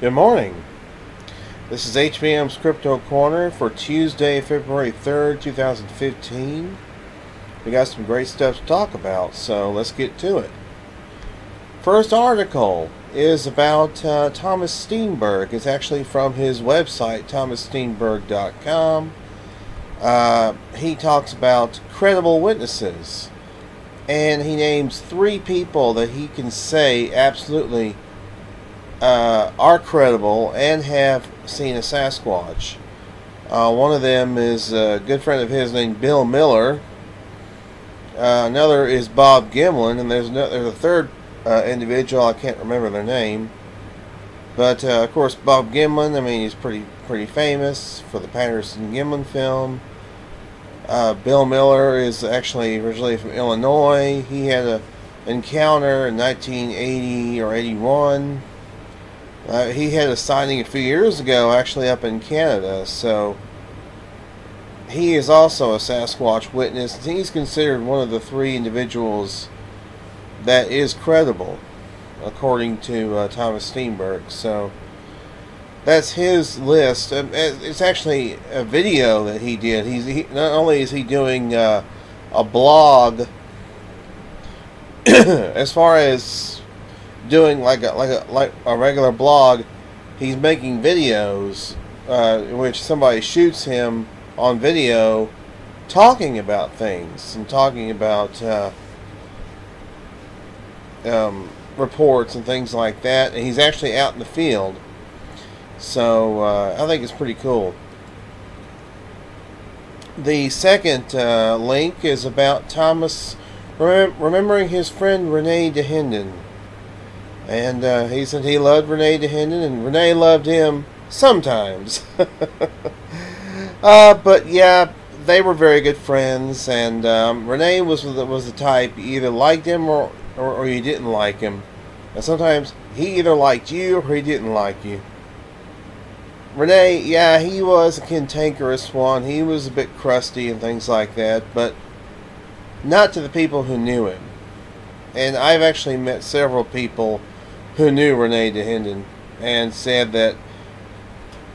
Good morning. This is HBM's Crypto-Corner for Tuesday, February 3rd, 2015. We got some great stuff to talk about, so let's get to it. First article is about Thomas Steenberg. It's actually from his website, thomassteenberg.com. He talks about credible witnesses, and he names 3 people that he can say absolutely are credible and have seen a Sasquatch. One of them is a good friend of his named Bill Miller. Another is Bob Gimlin, and there's a third individual. I can't remember their name, but of course Bob Gimlin. I mean, he's pretty famous for the Patterson-Gimlin film. Bill Miller is actually originally from Illinois. He had an encounter in 1980 or 81. He had a sighting a few years ago, actually up in Canada, so he is also a Sasquatch witness. He's considered one of the 3 individuals that is credible, according to Thomas Steenberg. So that's his list. It's actually a video that he did. Not only is he doing a blog, as far as doing like a regular blog, he's making videos in which somebody shoots him on video talking about things and talking about reports and things like that, and he's actually out in the field. So I think it's pretty cool. The second link is about Thomas remembering his friend Renee DeHinden. And he said he loved Renee DeHinden, and Renee loved him sometimes. But yeah, they were very good friends, and Renee was the type, you either liked him or you didn't like him. And sometimes he either liked you or he didn't like you. Renee, yeah, he was a cantankerous one. He was a bit crusty and things like that, but not to the people who knew him. And I've actually met several people who knew Renee DeHinden and said that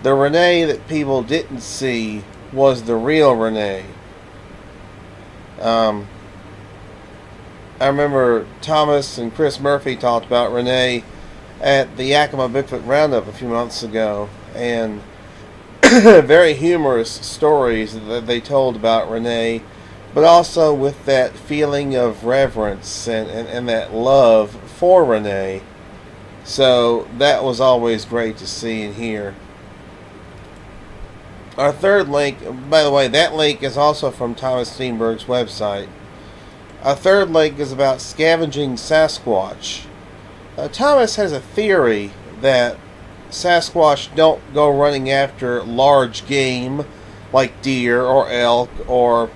the Renee that people didn't see was the real Renee. I remember Thomas and Chris Murphy talked about Renee at the Yakima Bigfoot Roundup a few months ago, and very humorous stories that they told about Renee, but also with that feeling of reverence and that love for Renee. So that was always great to see and hear. Our third link, by the way, that link is also from Thomas Steenberg's website. Our third link is about scavenging Sasquatch. Thomas has a theory that Sasquatch don't go running after large game like deer or elk or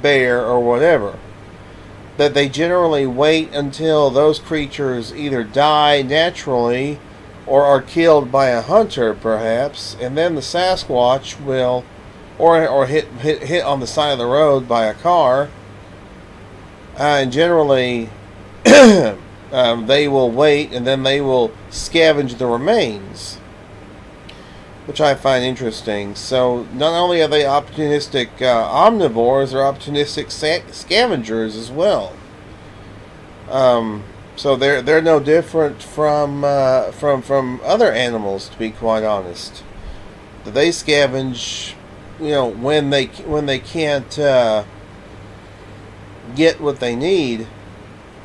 bear or whatever. That they generally wait until those creatures either die naturally or are killed by a hunter, perhaps, and then the Sasquatch will, or hit on the side of the road by a car, and generally they will wait and then they will scavenge the remains, which I find interesting. So not only are they opportunistic omnivores, they're opportunistic scavengers as well. So they're no different from other animals, to be quite honest. They scavenge, when they can't get what they need.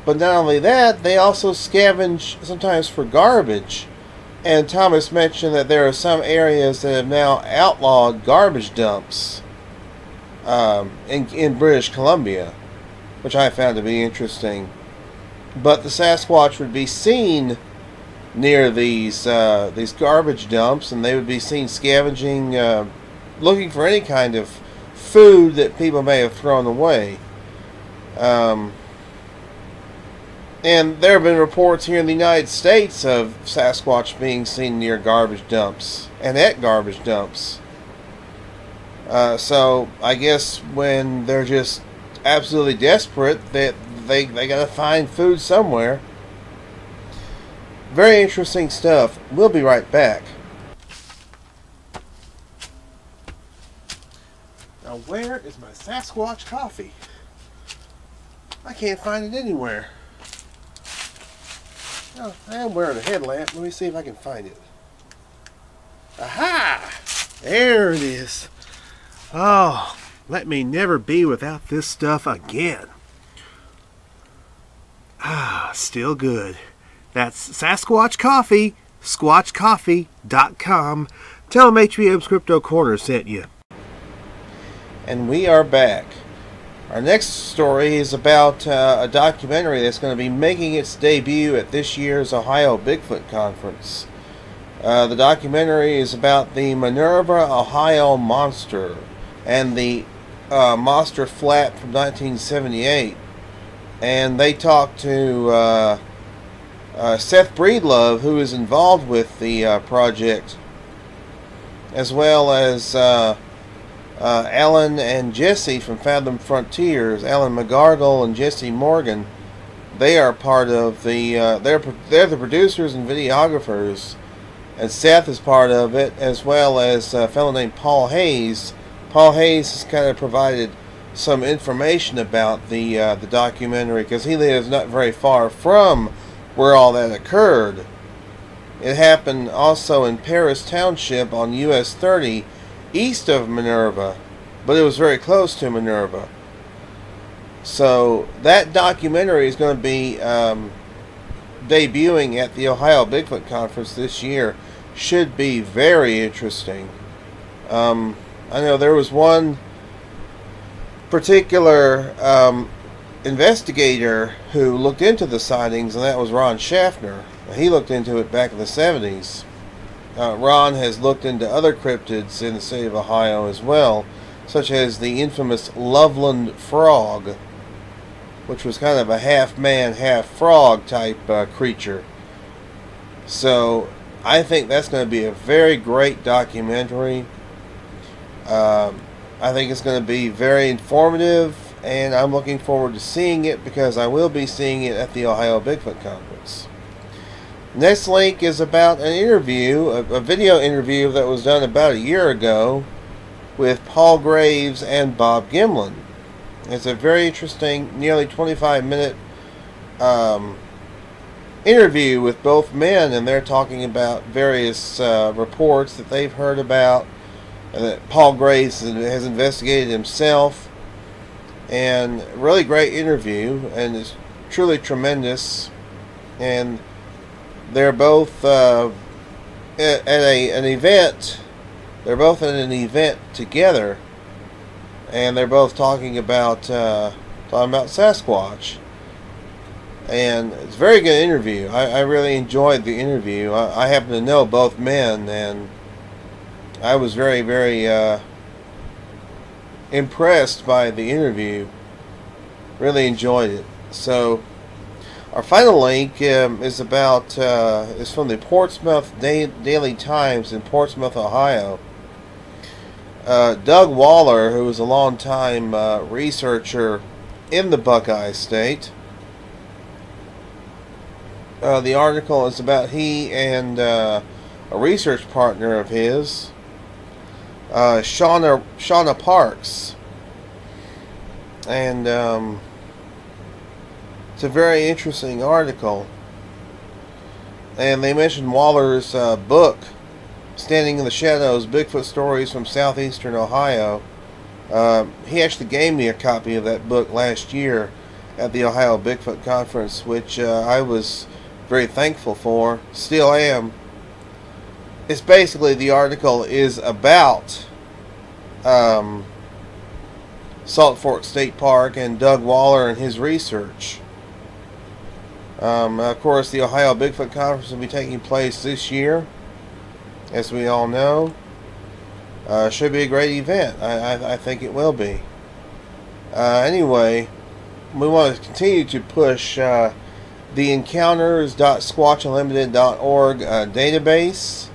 But not only that, they also scavenge sometimes for garbage. And Thomas mentioned that there are some areas that have now outlawed garbage dumps in British Columbia, which I found to be interesting. But the Sasquatch would be seen near these garbage dumps, and they would be seen scavenging, looking for any kind of food that people may have thrown away. And there have been reports here in the United States of Sasquatch being seen near garbage dumps and at garbage dumps. So I guess when they're just absolutely desperate, that they got to find food somewhere. Very interesting stuff. We'll be right back. Now, where is my Sasquatch coffee? I can't find it anywhere. Oh, I am wearing a headlamp. Let me see if I can find it. Aha! There it is. Oh, let me never be without this stuff again. Ah, still good. That's Sasquatch Coffee, squatchcoffee.com. Tell them HBM's Crypto Corner sent you. And we are back. Our next story is about a documentary that's going to be making its debut at this year's Ohio Bigfoot Conference. The documentary is about the Minerva, Ohio monster and the monster flap from 1978. And they talked to Seth Breedlove, who is involved with the project, as well as Alan and Jesse from Fathom Frontiers. Alan McGargle and Jesse Morgan. They are part of the. They're the producers and videographers, and Seth is part of it, as well as a fellow named Paul Hayes. Paul Hayes has kind of provided some information about the documentary, because he lives not very far from where all that occurred. It happened also in Paris Township on US 30, east of Minerva, but it was very close to Minerva. So that documentary is going to be debuting at the Ohio Bigfoot Conference this year. Should be very interesting. I know there was one particular investigator who looked into the sightings, and that was Ron Schaffner. He looked into it back in the 70s. Ron has looked into other cryptids in the state of Ohio as well, such as the infamous Loveland frog, which was kind of a half-man, half-frog type creature. So I think that's going to be a very great documentary. I think it's going to be very informative, and I'm looking forward to seeing it, because I will be seeing it at the Ohio Bigfoot Conference. Next link is about an interview, a video interview that was done about a year ago with Paul Graves and Bob Gimlin. It's a very interesting, nearly 25-minute interview with both men, and they're talking about various reports that they've heard about, and that Paul Graves has investigated himself. And really great interview, and it's truly tremendous. And they're both at an event. They're both at an event together, and they're both talking about Sasquatch. And it's a very good interview. I really enjoyed the interview. I happen to know both men, and I was very, very impressed by the interview. Really enjoyed it. So our final link is from the Portsmouth Daily Times in Portsmouth, Ohio. Doug Waller, who was a long-time researcher in the Buckeye State. The article is about he and a research partner of his, Shauna Parks. And it's a very interesting article. And they mentioned Waller's book, Standing in the Shadows, Bigfoot Stories from Southeastern Ohio. He actually gave me a copy of that book last year at the Ohio Bigfoot Conference, which I was very thankful for. Still am. It's basically, the article is about Salt Fork State Park and Doug Waller and his research. Of course, the Ohio Bigfoot Conference will be taking place this year, as we all know. Should be a great event. I think it will be. Anyway, we want to continue to push the encounters.squatchunlimited.org database.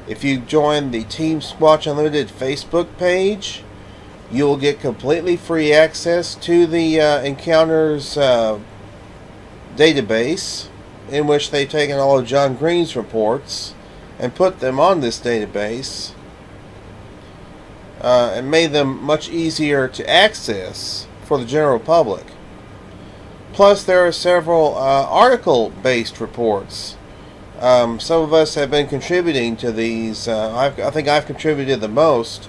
If you join the Team Squatch Unlimited Facebook page, you will get completely free access to the Encounters database. in which they've taken all of John Green's reports and put them on this database and made them much easier to access for the general public. Plus, there are several article-based reports. Some of us have been contributing to these. I think I've contributed the most,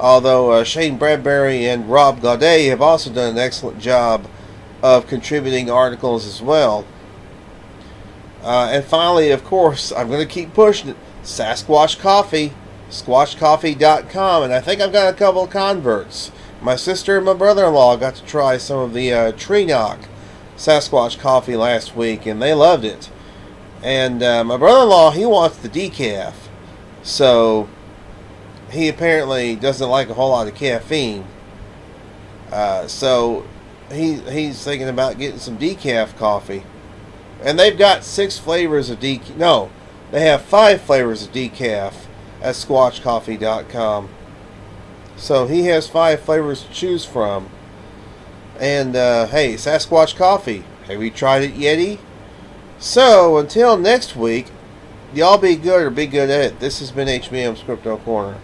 although Shane Bradbury and Rob Gaudet have also done an excellent job of contributing articles as well. And finally, of course, I'm going to keep pushing it. Sasquatch Coffee, squatchcoffee.com, and I think I've got a couple of converts. My sister and my brother-in-law got to try some of the Tree Knock Sasquatch Coffee last week, and they loved it. And my brother-in-law, he wants the decaf, so he apparently doesn't like a whole lot of caffeine. So he's thinking about getting some decaf coffee. And they've got 6 flavors of decaf. No, they have 5 flavors of decaf at squatchcoffee.com. So he has 5 flavors to choose from. And hey, Sasquatch Coffee, have you tried it yet? So until next week, y'all be good or be good at it. This has been HBM's Crypto Corner.